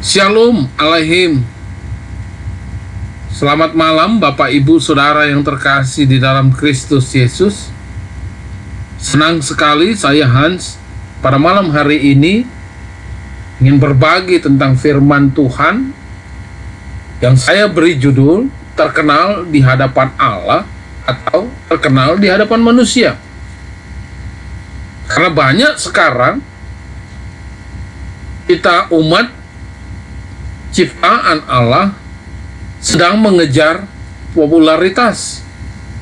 Shalom Alaihim. Selamat malam Bapak Ibu Saudara yang terkasih di dalam Kristus Yesus. Senang sekali saya Hans pada malam hari ini ingin berbagi tentang firman Tuhan yang saya beri judul terkenal di hadapan Allah atau terkenal di hadapan manusia. Karena banyak sekarang kita umat ciptaan Allah sedang mengejar popularitas,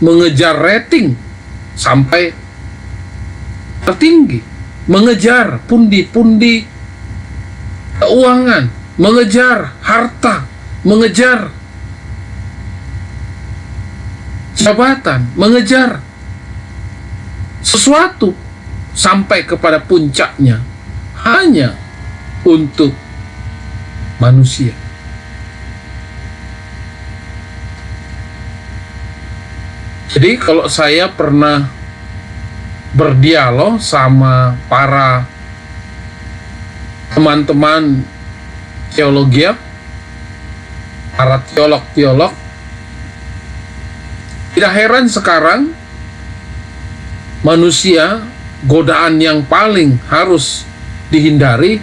mengejar rating sampai tertinggi, mengejar pundi-pundi keuangan, mengejar harta, mengejar jabatan, mengejar sesuatu sampai kepada puncaknya hanya untuk manusia. Jadi kalau saya pernah berdialog sama para teman-teman teologi, para teolog-teolog, tidak heran sekarang manusia godaan yang paling harus dihindari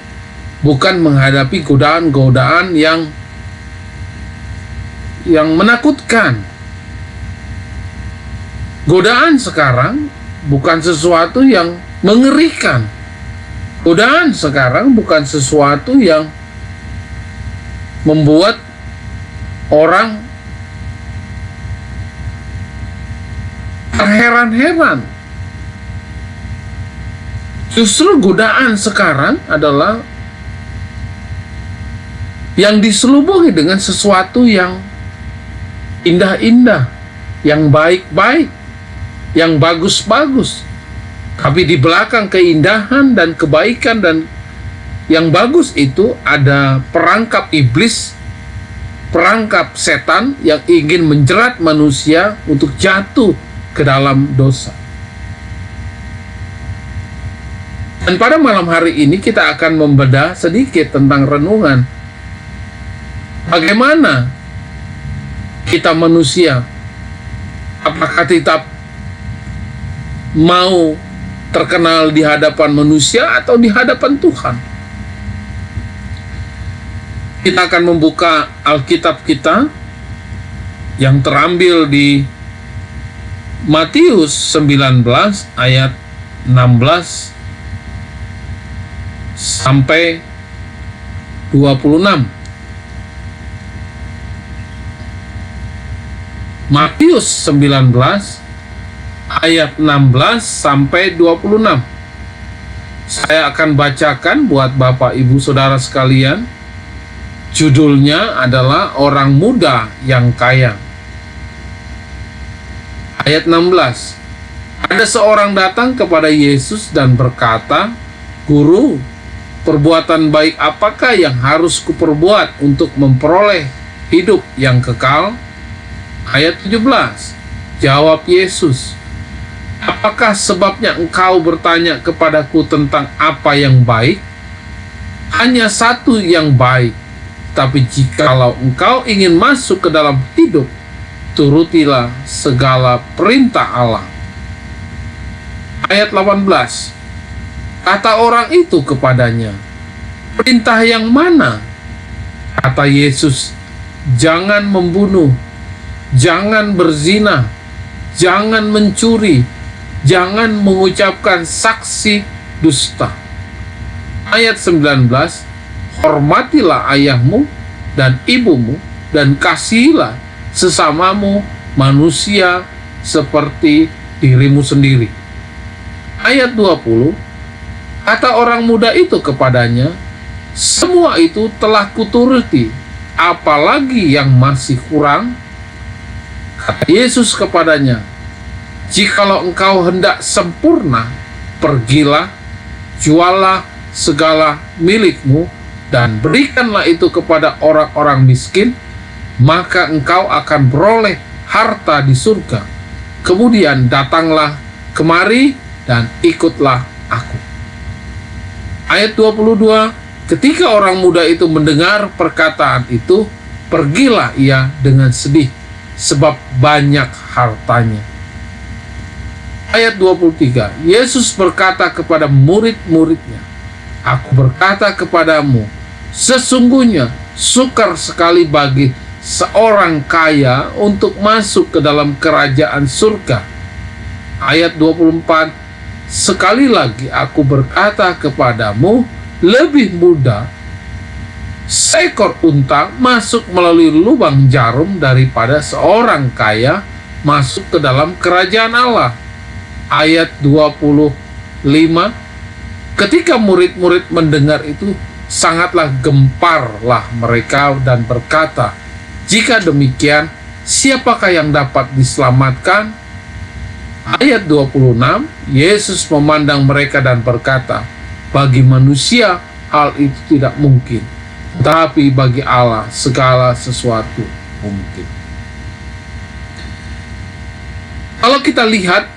bukan menghadapi godaan-godaan yang menakutkan. Godaan sekarang bukan sesuatu yang mengerikan. Godaan sekarang bukan sesuatu yang membuat orang terheran-heran. Justru godaan sekarang adalah yang diselubungi dengan sesuatu yang indah-indah, yang baik-baik, yang bagus-bagus. Tapi di belakang keindahan dan kebaikan dan yang bagus itu ada perangkap iblis, perangkap setan yang ingin menjerat manusia untuk jatuh ke dalam dosa. Dan pada malam hari ini kita akan membedah sedikit tentang renungan bagaimana kita manusia, apakah kita mau terkenal di hadapan manusia atau di hadapan Tuhan? Kita akan membuka Alkitab kita yang terambil di Matius 19 ayat 16 sampai 26. Matius 19 ayat 16 sampai 26. Saya akan bacakan buat Bapak Ibu Saudara sekalian. Judulnya adalah Orang Muda yang Kaya. Ayat 16. Ada seorang datang kepada Yesus dan berkata, "Guru, perbuatan baik apakah yang harus kuperbuat untuk memperoleh hidup yang kekal?" Ayat 17. Jawab Yesus, "Apakah sebabnya engkau bertanya kepadaku tentang apa yang baik? Hanya satu yang baik. Tapi jikalau engkau ingin masuk ke dalam hidup, turutilah segala perintah Allah." Ayat 18. Kata orang itu kepadanya, "Perintah yang mana?" Kata Yesus, "Jangan membunuh, jangan berzina, jangan mencuri, jangan mengucapkan saksi dusta." Ayat 19. Hormatilah ayahmu dan ibumu dan kasihilah sesamamu manusia seperti dirimu sendiri. Ayat 20. Kata orang muda itu kepadanya, "Semua itu telah kuturuti, apalagi yang masih kurang?" Kata Yesus kepadanya, "Jikalau engkau hendak sempurna, pergilah, jualah segala milikmu, dan berikanlah itu kepada orang-orang miskin, maka engkau akan beroleh harta di surga. Kemudian datanglah kemari dan ikutlah aku." Ayat 22. Ketika orang muda itu mendengar perkataan itu, pergilah ia dengan sedih, sebab banyak hartanya. Ayat 23, Yesus berkata kepada murid-muridnya, Aku berkata kepadamu, sesungguhnya sukar sekali bagi seorang kaya untuk masuk ke dalam kerajaan surga. Ayat 24, sekali lagi aku berkata kepadamu, lebih mudah seekor unta masuk melalui lubang jarum daripada seorang kaya masuk ke dalam kerajaan Allah. Ayat 25, ketika murid-murid mendengar itu, sangatlah gemparlah mereka dan berkata, jika demikian, siapakah yang dapat diselamatkan? Ayat 26, Yesus memandang mereka dan berkata, bagi manusia hal itu tidak mungkin, tapi bagi Allah segala sesuatu mungkin. Kalau kita lihat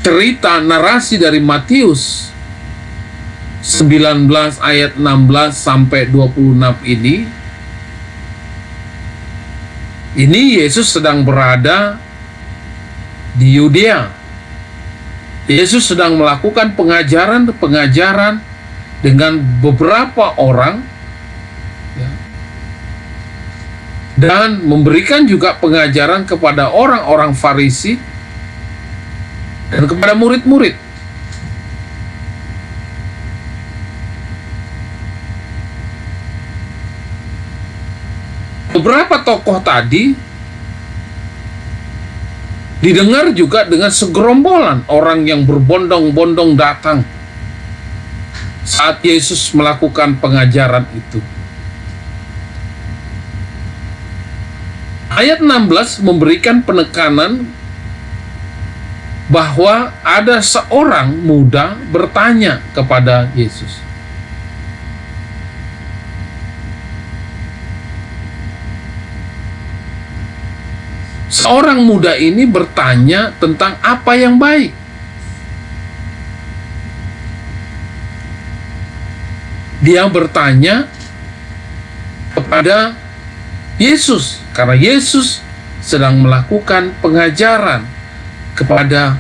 cerita narasi dari Matius 19 ayat 16 sampai 26 ini Yesus sedang berada di Yudea. Yesus sedang melakukan pengajaran dengan beberapa orang, ya, dan memberikan juga pengajaran kepada orang-orang Farisi dan kepada murid-murid. Beberapa tokoh tadi didengar juga dengan segerombolan orang yang berbondong-bondong datang saat Yesus melakukan pengajaran itu. Ayat 16 memberikan penekanan bahwa ada seorang muda bertanya kepada Yesus. Seorang muda ini bertanya tentang apa yang baik. Dia bertanya kepada Yesus karena Yesus sedang melakukan pengajaran kepada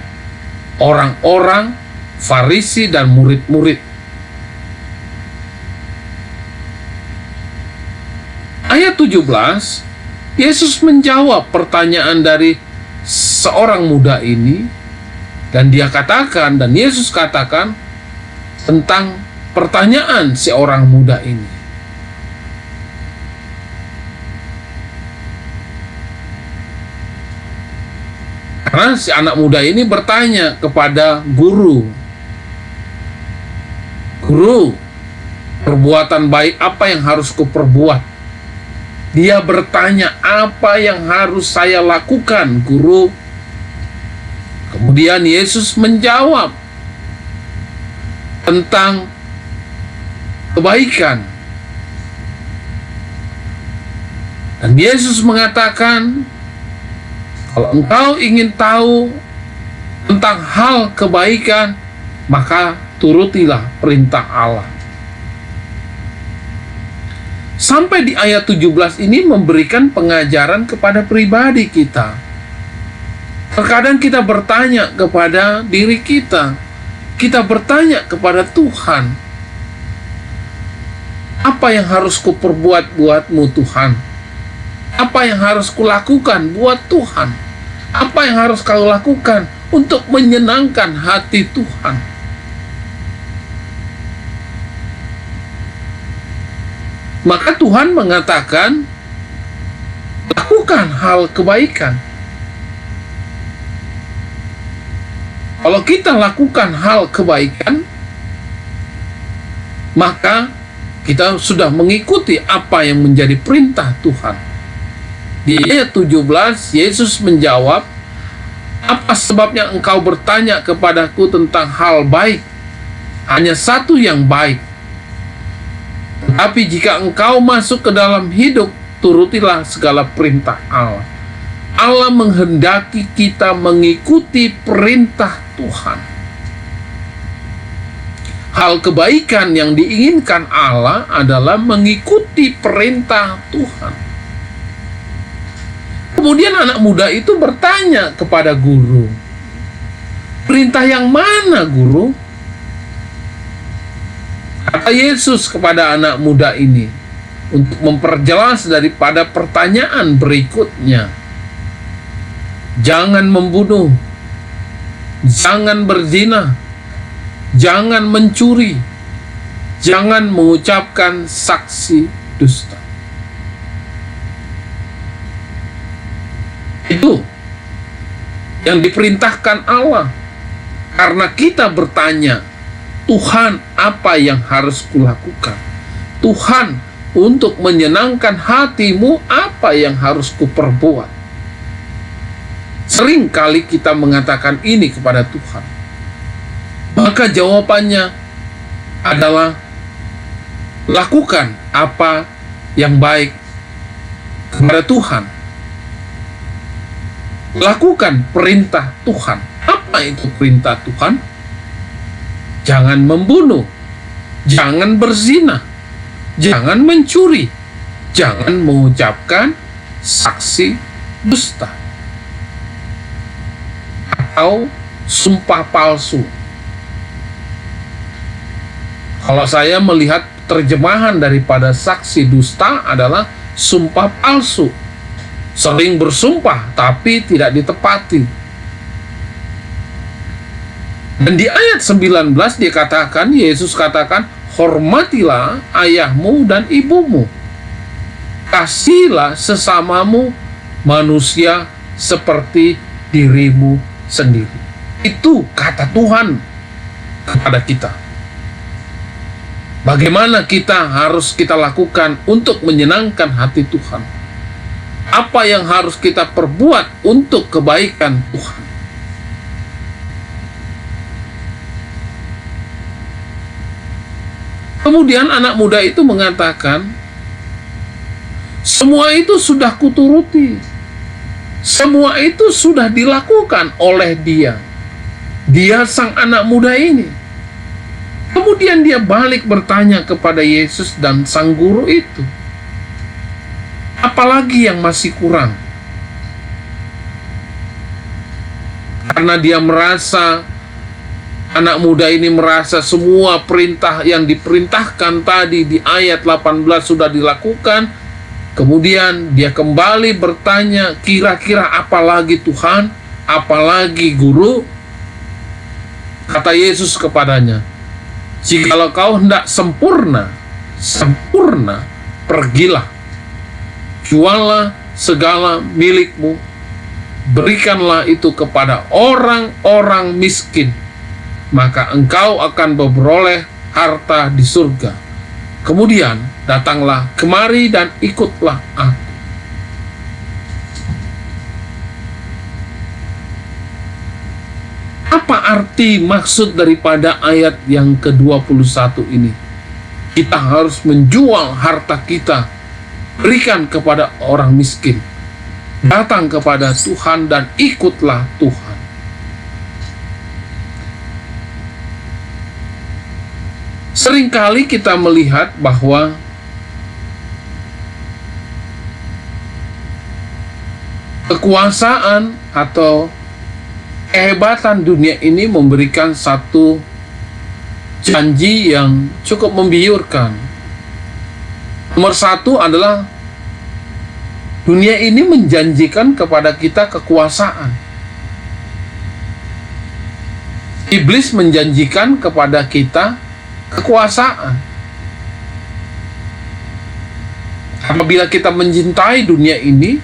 orang-orang Farisi dan murid-murid. Ayat 17, Yesus menjawab pertanyaan dari seorang muda ini, dan Yesus katakan tentang pertanyaan si orang muda ini. Karena si anak muda ini bertanya kepada guru, perbuatan baik apa yang harus kuperbuat? Dia bertanya, apa yang harus saya lakukan, guru? Kemudian Yesus menjawab tentang kebaikan. Dan Yesus mengatakan, kalau engkau ingin tahu tentang hal kebaikan, maka turutilah perintah Allah. Sampai di ayat 17 ini memberikan pengajaran kepada pribadi kita. Terkadang kita bertanya kepada diri kita, kita bertanya kepada Tuhan, apa yang harus kuperbuat buatmu Tuhan? Apa yang harus kulakukan buat Tuhan? Apa yang harus kau lakukan untuk menyenangkan hati Tuhan? Maka Tuhan mengatakan, lakukan hal kebaikan. Kalau kita lakukan hal kebaikan, maka kita sudah mengikuti apa yang menjadi perintah Tuhan. Di ayat 17, Yesus menjawab, apa sebabnya engkau bertanya kepadaku tentang hal baik? Hanya satu yang baik. Tapi jika engkau masuk ke dalam hidup, turutilah segala perintah Allah. Allah menghendaki kita mengikuti perintah Tuhan. Hal kebaikan yang diinginkan Allah adalah mengikuti perintah Tuhan. Kemudian anak muda itu bertanya kepada guru, "Perintah yang mana, guru?" Kata Yesus kepada anak muda ini untuk memperjelas daripada pertanyaan berikutnya. Jangan membunuh, jangan berzina, jangan mencuri, jangan mengucapkan saksi dusta. Itu yang diperintahkan Allah. Karena kita bertanya, Tuhan, apa yang harus kulakukan? Tuhan, untuk menyenangkan hatimu, apa yang harus kuperbuat? Sering kali kita mengatakan ini kepada Tuhan. Maka jawabannya adalah lakukan apa yang baik kepada Tuhan. Lakukan perintah Tuhan. Apa itu perintah Tuhan? Jangan membunuh, jangan berzina, jangan mencuri, jangan mengucapkan saksi dusta atau sumpah palsu. Kalau saya melihat terjemahan daripada saksi dusta adalah sumpah palsu. Sering bersumpah tapi tidak ditepati. Dan di ayat 19 dikatakan, Yesus katakan, hormatilah ayahmu dan ibumu. Kasihilah sesamamu manusia seperti dirimu sendiri. Itu kata Tuhan kepada kita. Bagaimana harus kita lakukan untuk menyenangkan hati Tuhan? Apa yang harus kita perbuat untuk kebaikan Tuhan? Kemudian anak muda itu mengatakan, semua itu sudah kuturuti. Semua itu sudah dilakukan oleh dia. Dia sang anak muda ini. Kemudian dia balik bertanya kepada Yesus dan sang guru itu, apalagi yang masih kurang? Karena dia merasa, anak muda ini merasa semua perintah yang diperintahkan tadi di ayat 18 sudah dilakukan. Kemudian dia kembali bertanya, kira-kira apalagi Tuhan? Apalagi guru? Kata Yesus kepadanya, jikalau kau hendak sempurna, pergilah, juallah segala milikmu, berikanlah itu kepada orang-orang miskin, maka engkau akan memperoleh harta di surga. Kemudian datanglah kemari dan ikutlah aku. Apa arti maksud daripada ayat yang ke-21 ini? Kita harus menjual harta kita, berikan kepada orang miskin, datang kepada Tuhan dan ikutlah Tuhan. Seringkali kita melihat bahwa kekuasaan atau kehebatan dunia ini memberikan satu janji yang cukup membiurkan. Nomor satu adalah dunia ini menjanjikan kepada kita kekuasaan. Iblis menjanjikan kepada kita kekuasaan. Apabila kita mencintai dunia ini,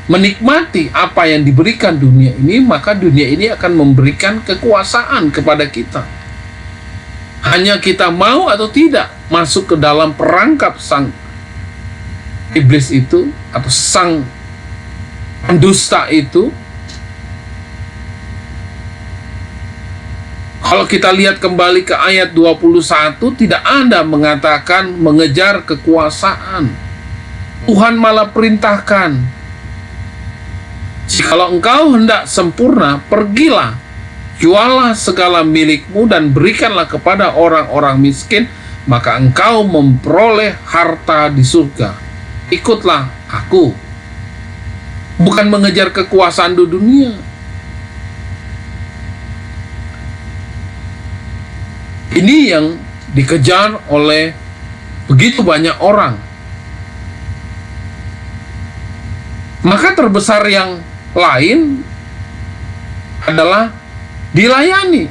menikmati apa yang diberikan dunia ini, maka dunia ini akan memberikan kekuasaan kepada kita. Hanya kita mau atau tidak masuk ke dalam perangkap sang iblis itu, atau sang pendusta itu. Kalau kita lihat kembali ke ayat 21, tidak ada mengatakan mengejar kekuasaan. Tuhan malah perintahkan, jikalau engkau hendak sempurna, pergilah, jualah segala milikmu dan berikanlah kepada orang-orang miskin, maka engkau memperoleh harta di surga. Ikutlah aku. Bukan mengejar kekuasaan di dunia. Ini yang dikejar oleh begitu banyak orang. Maka terbesar yang lain adalah dilayani.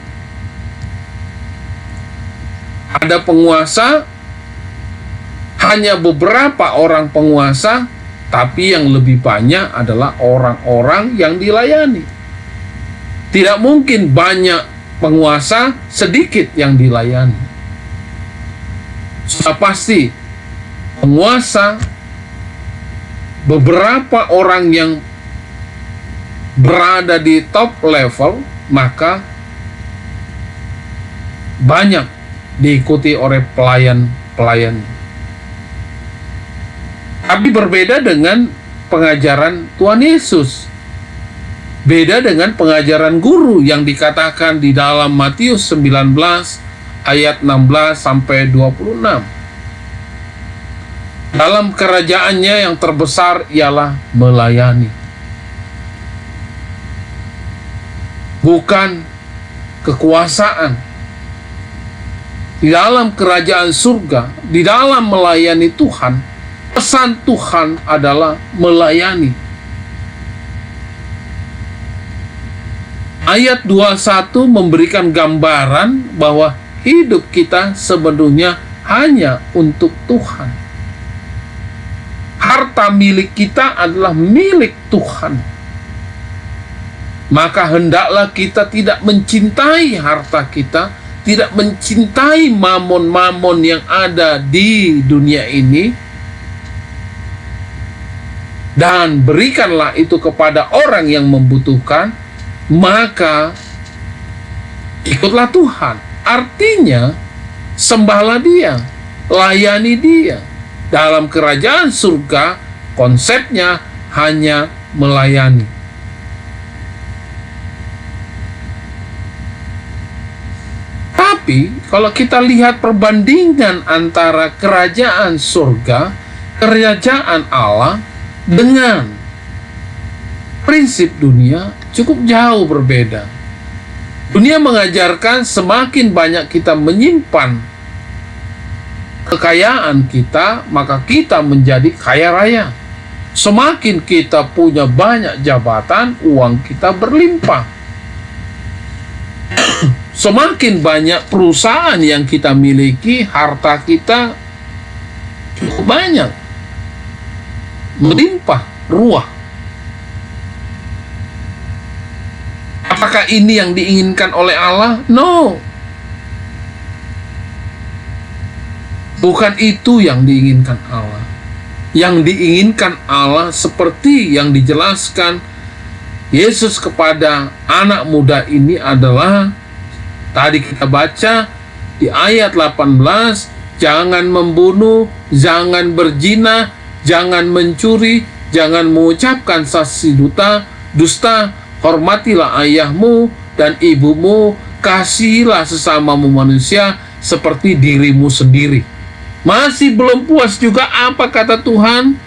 Ada penguasa, hanya beberapa orang penguasa, tapi yang lebih banyak adalah orang-orang yang dilayani. Tidak mungkin banyak penguasa, sedikit yang dilayani. Sudah pasti penguasa, beberapa orang yang berada di top level, maka banyak diikuti oleh pelayan-pelayan. Tapi berbeda dengan pengajaran Tuhan Yesus. Beda dengan pengajaran guru yang dikatakan di dalam Matius 19 ayat 16 sampai 26. Dalam kerajaannya yang terbesar ialah melayani. Bukan kekuasaan. Di dalam kerajaan surga, di dalam melayani Tuhan, pesan Tuhan adalah melayani. Ayat 21 memberikan gambaran bahwa hidup kita sebenarnya hanya untuk Tuhan. Harta milik kita adalah milik Tuhan. Maka hendaklah kita tidak mencintai harta kita, tidak mencintai mamon-mamon yang ada di dunia ini, dan berikanlah itu kepada orang yang membutuhkan, maka ikutlah Tuhan. Artinya, sembahlah Dia, layani Dia. Dalam kerajaan surga, konsepnya hanya melayani. Tapi, kalau kita lihat perbandingan antara kerajaan surga, kerajaan Allah, dengan prinsip dunia, cukup jauh berbeda. Dunia mengajarkan semakin banyak kita menyimpan kekayaan kita, maka kita menjadi kaya raya. Semakin kita punya banyak jabatan, uang kita berlimpah. Semakin banyak perusahaan yang kita miliki, harta kita cukup banyak, melimpah ruah. Apakah ini yang diinginkan oleh Allah? No. Bukan itu yang diinginkan Allah. Yang diinginkan Allah seperti yang dijelaskan Yesus kepada anak muda ini adalah, tadi kita baca di ayat 18, jangan membunuh, jangan berzina, jangan mencuri, jangan mengucapkan saksi dusta, hormatilah ayahmu dan ibumu, kasihilah sesamamu manusia seperti dirimu sendiri. Masih belum puas juga apa kata Tuhan?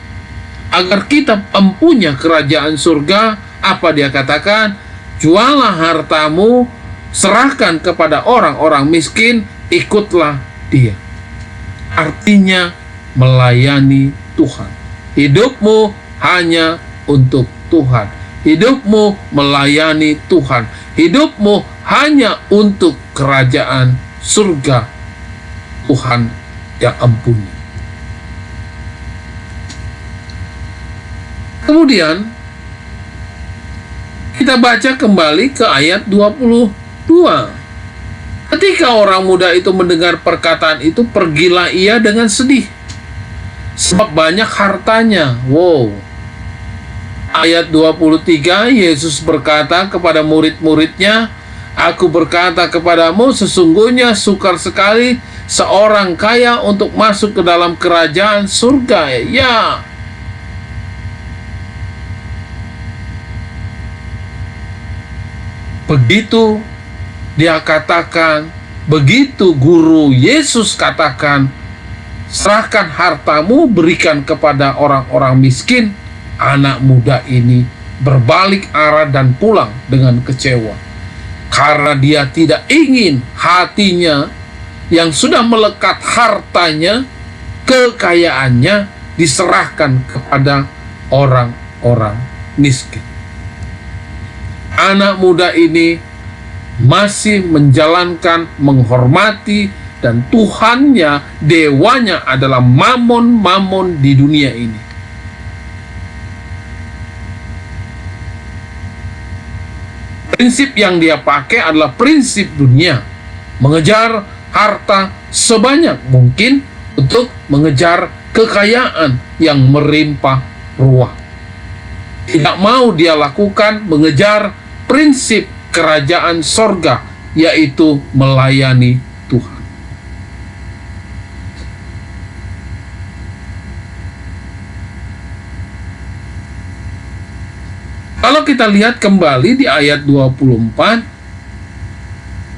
Agar kita mempunyai kerajaan surga, apa Dia katakan? Jualah hartamu, serahkan kepada orang-orang miskin, ikutlah Dia. Artinya melayani Tuhan. Hidupmu hanya untuk Tuhan. Hidupmu melayani Tuhan. Hidupmu hanya untuk kerajaan surga Tuhan yang ampuni. Kemudian kita baca kembali ke ayat 22. Ketika orang muda itu mendengar perkataan itu, pergilah ia dengan sedih, sebab banyak hartanya. Wow. Ayat 23, Yesus berkata kepada murid-muridnya, aku berkata kepadamu, sesungguhnya sukar sekali seorang kaya untuk masuk ke dalam kerajaan surga. Ya. Begitu Dia katakan, begitu guru Yesus katakan, serahkan hartamu, berikan kepada orang-orang miskin, anak muda ini berbalik arah dan pulang dengan kecewa. Karena dia tidak ingin hatinya yang sudah melekat hartanya, kekayaannya diserahkan kepada orang-orang miskin. Anak muda ini masih menjalankan, menghormati, dan Tuhannya, dewanya adalah mamon-mamon di dunia ini. Prinsip yang dia pakai adalah prinsip dunia, mengejar harta sebanyak mungkin untuk mengejar kekayaan yang melimpah ruah. Tidak mau dia lakukan mengejar prinsip kerajaan sorga, yaitu melayani Tuhan. Kalau kita lihat kembali di ayat 24,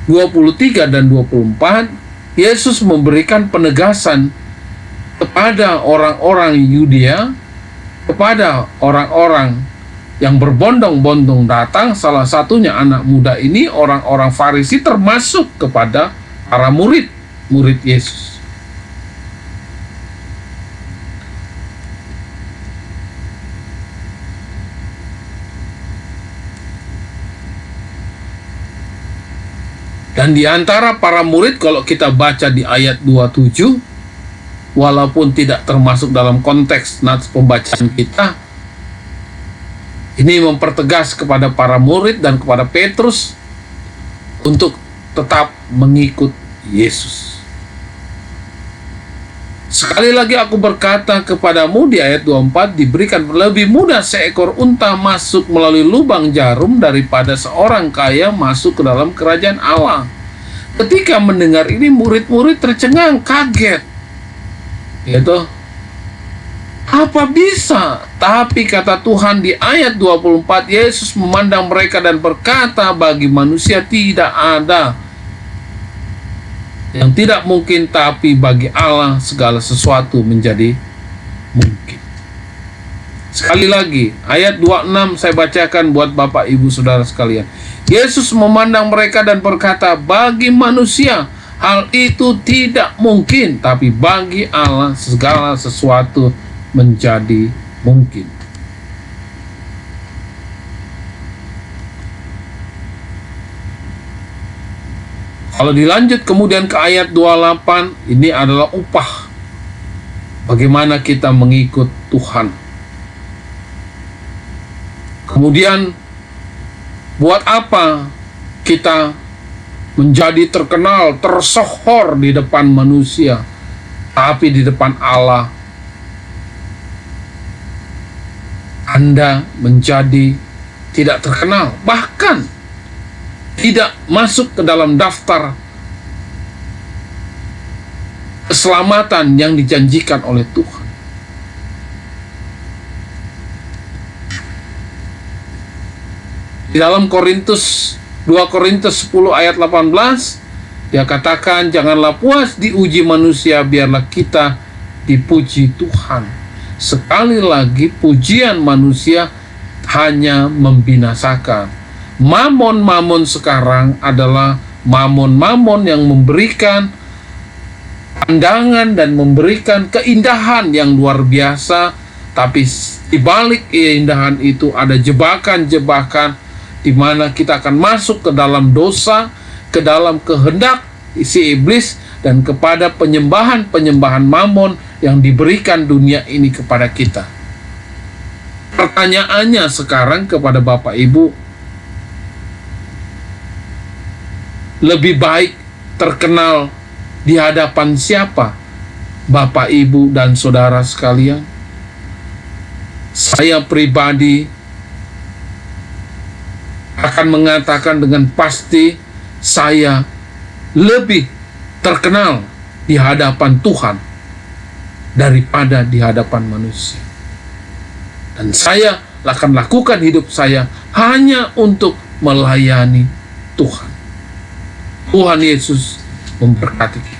23 dan 24, Yesus memberikan penegasan kepada orang-orang Yudea, kepada orang-orang yang berbondong-bondong datang, salah satunya anak muda ini, orang-orang Farisi, termasuk kepada para murid Yesus. Dan di antara para murid, kalau kita baca di ayat 27, walaupun tidak termasuk dalam konteks nats pembacaan kita, ini mempertegas kepada para murid dan kepada Petrus untuk tetap mengikut Yesus. Sekali lagi aku berkata kepadamu, di ayat 24, diberikan lebih mudah seekor unta masuk melalui lubang jarum daripada seorang kaya masuk ke dalam kerajaan Allah. Ketika mendengar ini, murid-murid tercengang, kaget. Gitu. Apa bisa? Tapi kata Tuhan di ayat 24, Yesus memandang mereka dan berkata, bagi manusia tidak ada yang tidak mungkin, tapi bagi Allah segala sesuatu menjadi mungkin. Sekali lagi, ayat 26 saya bacakan buat Bapak Ibu Saudara sekalian. Yesus memandang mereka dan berkata, bagi manusia hal itu tidak mungkin, tapi bagi Allah segala sesuatu menjadi mungkin. Kalau dilanjut kemudian ke ayat 28, ini adalah upah. Bagaimana kita mengikut Tuhan. Kemudian, buat apa kita menjadi terkenal, tersohor di depan manusia, tapi di depan Allah Anda menjadi tidak terkenal, bahkan tidak masuk ke dalam daftar keselamatan yang dijanjikan oleh Tuhan. Di dalam 2 Korintus 10 ayat 18, dia katakan, janganlah puas diuji manusia, biarlah kita dipuji Tuhan. Sekali lagi, pujian manusia hanya membinasakan. Mamon-mamon sekarang adalah mamon-mamon yang memberikan pandangan dan memberikan keindahan yang luar biasa, tapi di balik keindahan itu ada jebakan-jebakan di mana kita akan masuk ke dalam dosa, ke dalam kehendak si iblis, dan kepada penyembahan-penyembahan mamon yang diberikan dunia ini kepada kita. Pertanyaannya sekarang kepada Bapak Ibu, lebih baik terkenal di hadapan siapa? Bapak, Ibu, dan saudara sekalian? Saya pribadi akan mengatakan dengan pasti, saya lebih terkenal di hadapan Tuhan daripada di hadapan manusia. Dan saya akan lakukan hidup saya hanya untuk melayani Tuhan. Tuhan Yesus memberkati kita.